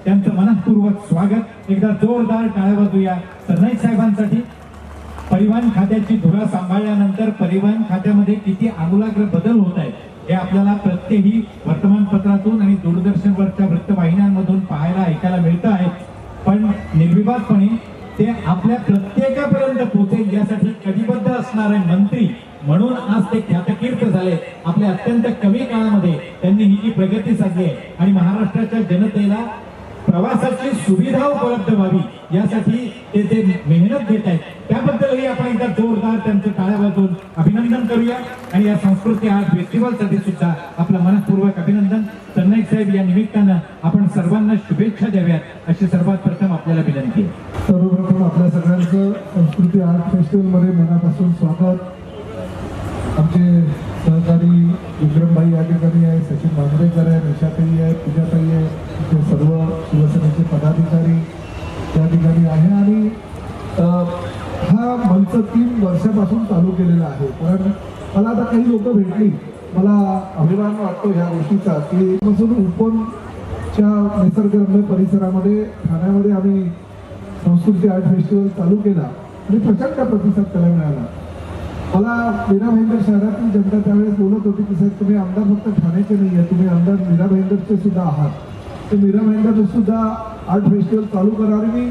त्यांचं मनपूर्वक स्वागत. एकदा जोरदार टाळ्या वाजूया सरनाईक साहेबांसाठी. परिवहन खात्याची धुरा सांभाळल्यानंतर परिवहन खात्यामध्ये किती आमूलाग्र बदल होत आहेत हे आपल्याला प्रत्येकी वर्तमानपत्रातून आणि दूरदर्शनवरच्या वृत्तवाहिन्यांमधून पाहायला ऐकायला मिळतं आहे. पण निर्विवादपणे ते आपल्या प्रत्येकापर्यंत पोहोचेल यासाठी कटिबद्ध असणारे मंत्री म्हणून आज ते ख्यातकीर्त झाले. आपल्या अत्यंत कमी काळामध्ये त्यांनी ही जी प्रगती साधली आहे आणि महाराष्ट्राच्या जनतेला प्रवासाची सुविधा उपलब्ध व्हावी यासाठी ते मेहनत घेत आहेत. त्याबद्दलही आपण एकदा जोरदार त्यांचं टाळ्या वाजवून अभिनंदन करूया. आणि या संस्कृती आर्ट फेस्टिवलसाठी सुद्धा आपलं मनपूर्वक अभिनंदन. सरनाईक साहेब, या निमित्तानं आपण सर्वांना शुभेच्छा द्याव्यात अशी सर्वात प्रथम आपल्याला विनंती आहे. सर्वप्रथम आपल्या सगळ्यांचं संस्कृती आर्ट फेस्टिवलमध्ये मनापासून स्वागत. आमचे सहकारी विक्रमभाई या ठिकाणी आहे, सचिन मांजरेकर आहे, निशाताई आहे, पूजाताई आहे, ते सर्व शिवसेनेचे पदाधिकारी त्या ठिकाणी आहे. आणि हा मंच 3 वर्षापासून चालू केलेला आहे. कारण मला आता काही लोक भेटली, मला अभिमान वाटतो ह्या गोष्टीचा की पासून उपवनच्या निसर्गरम्य परिसरामध्ये ठाण्यामध्ये आम्ही संस्कृती आर्ट फेस्टिवल चालू केला आणि प्रचंड प्रतिसाद त्याला मिळाला. मला मीरा भाईंदर शहरातील जनता त्यावेळेस बोलत होती की साहेब तुम्ही आमदार फक्त ठाण्याचे नाही आहे, तुम्ही आमदार मीरा भाईंदरचे सुद्धा आहात. तर मीरा भाईंदर सुद्धा आर्ट फेस्टिवल चालू करा. आणि मी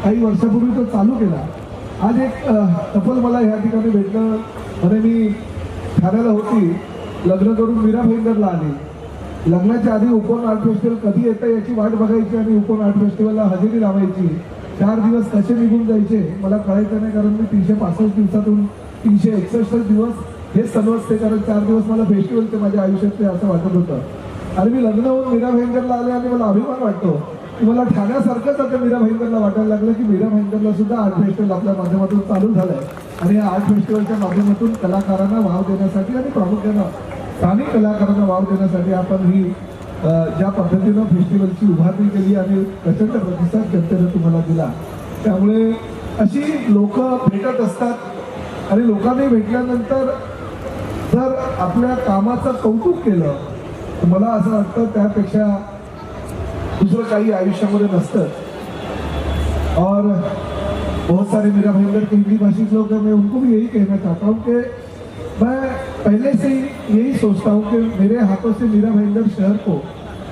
काही वर्षापूर्वी तो चालू केला. आज एक कपल मला ह्या ठिकाणी भेटलं, म्हणे मी ठाण्याला होती, लग्न करून मीरा भाईंदरला आली. लग्नाच्या आधी उपवन आर्ट फेस्टिवल कधी येतं याची वाट बघायची आणि उपवन आर्ट फेस्टिवलला हजेरी लावायची. 4 दिवस कसे निघून जायचे मला कळायचं नाही, कारण मी 365 दिवसातून 361 दिवस हे सणवसते, कारण 4 दिवस मला फेस्टिवल ते माझ्या आयुष्यातले असं वाटत होतं. आणि मी लग्न होऊन मीरा भाईंदरला आले आणि मला अभिमान वाटतो की मला ठाण्यासारखंच आता मीरा भाईंदरला वाटायला लागलं की मीरा भाईंदरला सुद्धा आर्ट फेस्टिवल आपल्या माध्यमातून चालू झालंय. आणि या आर्ट फेस्टिवलच्या माध्यमातून कलाकारांना वाव देण्यासाठी आणि प्रामुख्यानं स्थानिक कलाकारांना वाव देण्यासाठी आपण ही ज्या पद्धतीनं फेस्टिवलची उभारणी केली आणि प्रचंड प्रतिसाद जनतेने तुम्हाला दिला. त्यामुळे अशी लोक भेटत असतात आणि लोकांनी भेटल्यानंतर जर आपल्या कामाचं कौतुक केलं तर मला असं वाटतं त्यापेक्षा दूसरा काही आयुष्यामध्ये नसतं. और बहुत सारे मेरा भाईंदर के हिंदी भाषी लोग हैं, मैं उनको भी यही कहना चाहता हूँ कि मैं पहले से ही यही सोचता हूँ कि मेरे हाथों से मीरा भाईंदर शहर को,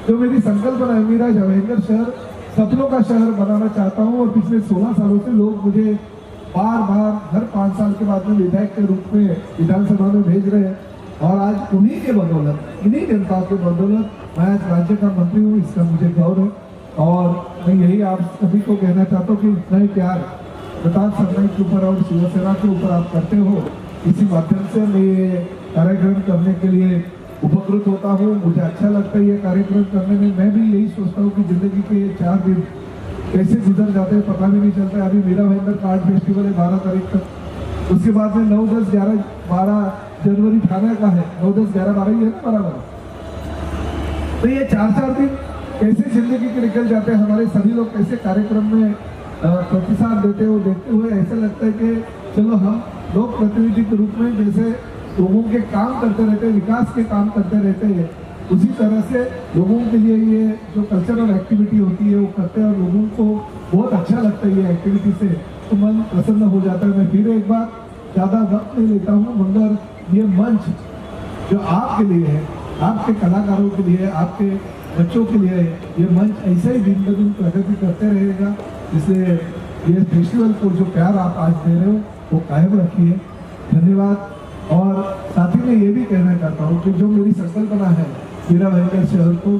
जो मेरी संकल्पना है मीरा भाईंदर शहर सपनों का शहर बनाना चाहता हूँ. और पिछले 16 सालों से लोग मुझे बार बार हर 5 साल के बाद में विधायक के रूप में विधानसभा में भेज रहे हैं. और आज उन्हीं के बदौलत, इन्हीं जनता के बदौलत मैं आज राज्य का मंत्री हूँ, इसका मुझे गौरव है. और मैं यही आप सभी को कहना चाहता हूँ कि इतना ही प्यार प्रताप सरनाईक के ऊपर और शिवसेना के ऊपर आप करते हो, इसी माध्यम से मैं ये कार्यक्रम करने के लिए उपकृत होता हूँ. मुझे अच्छा लगता है ये कार्यक्रम करने में. मैं भी यही सोचता हूँ कि जिंदगी के 4 दिन कैसे गुजर जाते हैं पता भी नहीं चलता. अभी मीरा भाईंदर का आर्ट फेस्टिवल है 12 तारीख तक, उसके बाद में 9, 10, 11, 12 जनवरी ठाणे का है. 9, 10, 11, 12 ही है ना बराबर. तो ये 4-4 दिन कैसे जिंदगी के निकल जाते हैं. हमारे सभी लोग कैसे कार्यक्रम में प्रतिसाद देते हो देखते हुए ऐसा लगता है कि चलो हम लोक प्रतिनिधि के रूप में जैसे लोगों के काम करते रहते हैं, विकास के काम करते रहते हैं, उसी तरह से लोगों के लिए ये जो कल्चरल एक्टिविटी होती है वो करते हैं. और लोगों को बहुत अच्छा लगता है ये एक्टिविटी से, तो मन प्रसन्न हो जाता है. मैं फिर एक बार ज़्यादा वक्त नहीं लेता हूँ, मगर ये मंच जो आपके लिए है, आपके कलाकारों के लिए, आपके बच्चों के लिए, ये मंच ऐसे ही दिन ब दिन प्रगति करते रहेगा. इसलिए ये फेस्टिवल को जो प्यार आप आज दे रहे हो वो कायम रखिए. धन्यवाद. और साथ ही मैं ये भी कहना चाहता हूँ कि जो मेरी संकल्पना है मीरा भाईंदर शहर को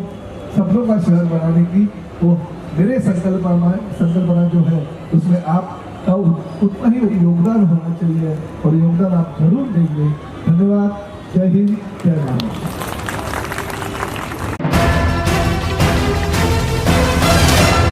सपनों का शहर बनाने की, वो मेरे संकल्पना जो है उसमें आपका उतना ही योगदान होना चाहिए और योगदान आप जरूर देंगे. धन्यवाद. जय हिंद, जय भारत.